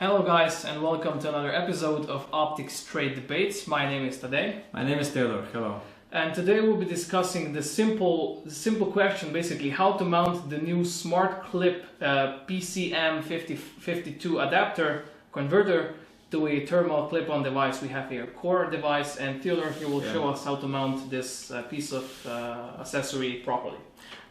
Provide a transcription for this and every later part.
Hello guys, and welcome to another episode of Optics Trade Debates. My name is Tadej. My name is Taylor. Hello. And today we'll be discussing the simple question, basically how to mount the new Smartclip PCM 5052 adapter converter to a thermal clip-on device. We have here a core device, and Taylor here will show us how to mount this piece of accessory properly.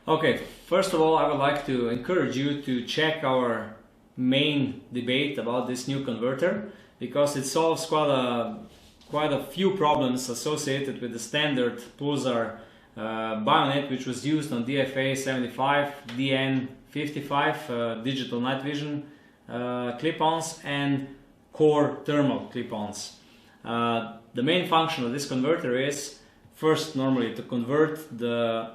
Okay, first of all, I would like to encourage you to check our main debate about this new converter, because it solves quite a few problems associated with the standard Pulsar bayonet, which was used on DFA 75, DN 55 digital night vision clip-ons and core thermal clip-ons. The main function of this converter is first normally to convert the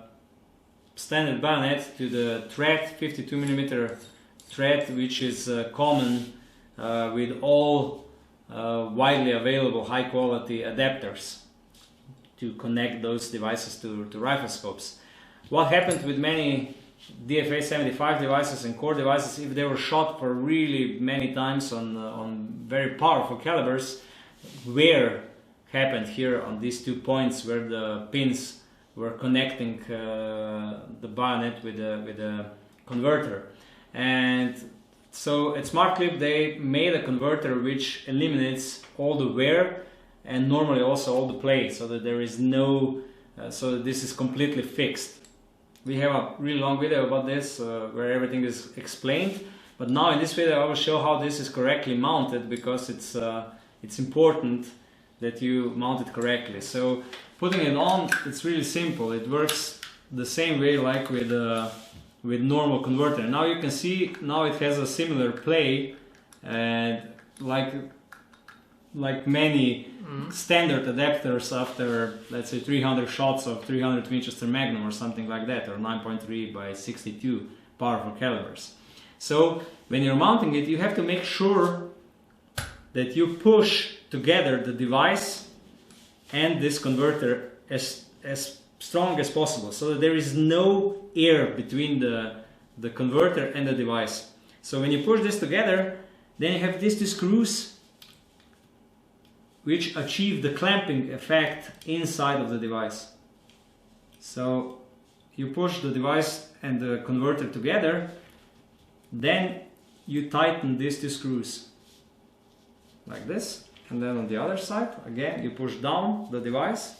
standard bayonet to the thread 52mm thread, which is common with all widely available high quality adapters to connect those devices to rifle scopes. What happened with many DFA 75 devices and core devices, if they were shot for really many times on very powerful calibers, wear happened here on these 2 points where the pins were connecting the bayonet with the converter. And so at Smartclip they made a converter which eliminates all the wear and normally also all the play, so that there is no, so that this is completely fixed. We have a really long video about this where everything is explained, but now in this video I will show how this is correctly mounted, because it's important that you mount it correctly. So putting it on, it's really simple. It works the same way like with normal converter. Now you can see now it has a similar play, and like many standard adapters after, let's say, 300 shots of 300 Winchester Magnum or something like that, or 9.3 by 62 powerful calibers. So when you're mounting it, you have to make sure that you push together the device and this converter as strong as possible, so that there is no air between the converter and the device. So when you push this together, then you have these two screws which achieve the clamping effect inside of the device. So you push the device and the converter together, then you tighten these two screws like this, and then on the other side again you push down the device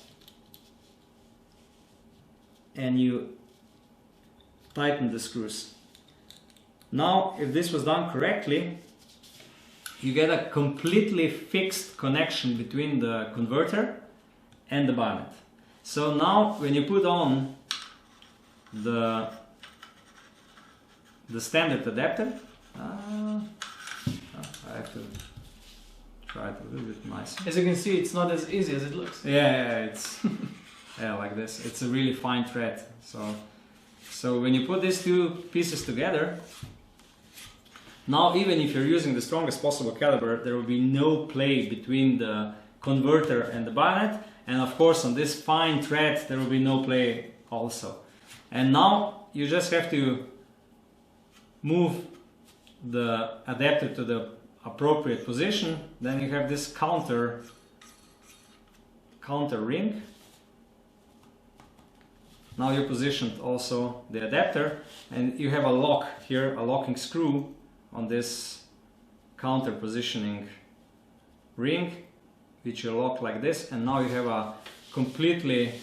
and you tighten the screws. Now if this was done correctly, you get a completely fixed connection between the converter and the bayonet. So now when you put on the standard adapter, I have to try it a little bit nicer. As you can see, it's not as easy as it looks. Yeah, it's yeah, like this. It's a really fine thread. So when you put these two pieces together, now even if you're using the strongest possible caliber, there will be no play between the converter and the bayonet, and of course on this fine thread there will be no play also. And now you just have to move the adapter to the appropriate position. Then you have this counter ring. Now you positioned also the adapter, and you have a lock here, a locking screw on this counter positioning ring, which you lock like this, and now you have a completely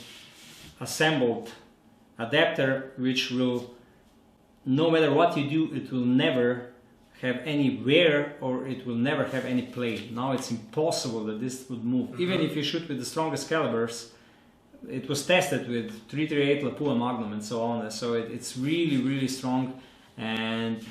assembled adapter which will, no matter what you do, it will never have any wear or it will never have any play. Now it's impossible that this would move. Even if you shoot with the strongest calibers, it was tested with 338 Lapua Magnum and so on, so it's really strong. And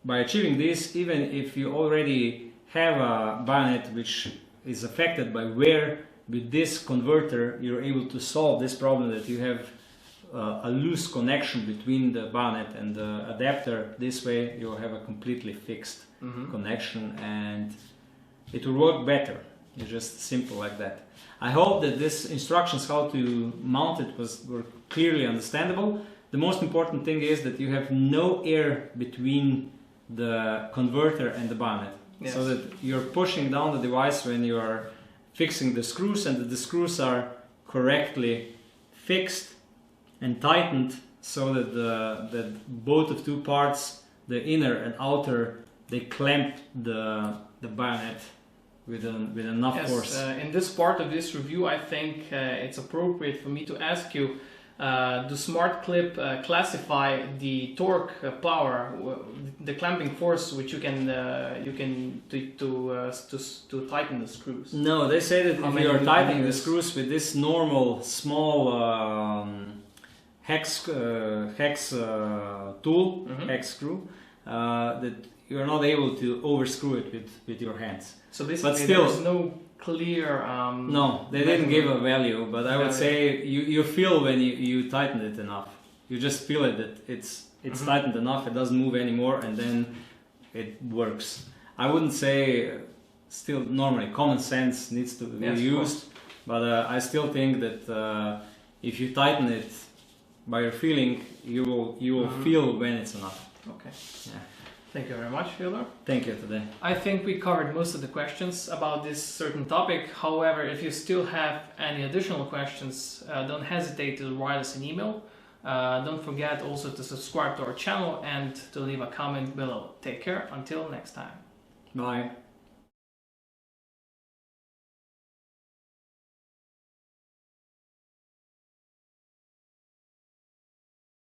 by achieving this, even if you already have a bayonet which is affected by wear, with this converter you're able to solve this problem, that you have a loose connection between the bayonet and the adapter. This way you'll have a completely fixed connection and it will work better. It's just simple like that. I hope that these instructions how to mount it were clearly understandable. The most important thing is that you have no air between the converter and the bayonet. Yes. So that you're pushing down the device when you are fixing the screws, and that the screws are correctly fixed and tightened, so that that both of two parts, the inner and outer, they clamp the bayonet with enough force. In this part of this review, I think it's appropriate for me to ask you, do Smartclip classify the torque power, the clamping force, which you can to tighten the screws? No, they say that if you are tightening the screws with this normal small hex tool, hex screw, that you're not able to overscrew it with your hands. So basically, there's no clear. No, they didn't give a value, but I would say you feel when you tighten it enough. You just feel it that it's tightened enough. It doesn't move anymore, and then it works. I wouldn't say. Still, normally common sense needs to be used, but I still think that if you tighten it by your feeling, you will feel when it's enough. Okay. Yeah. Thank you very much, Fyodor. Thank you today. I think we covered most of the questions about this certain topic. However, if you still have any additional questions, don't hesitate to write us an email. Don't forget also to subscribe to our channel and to leave a comment below. Take care. Until next time. Bye.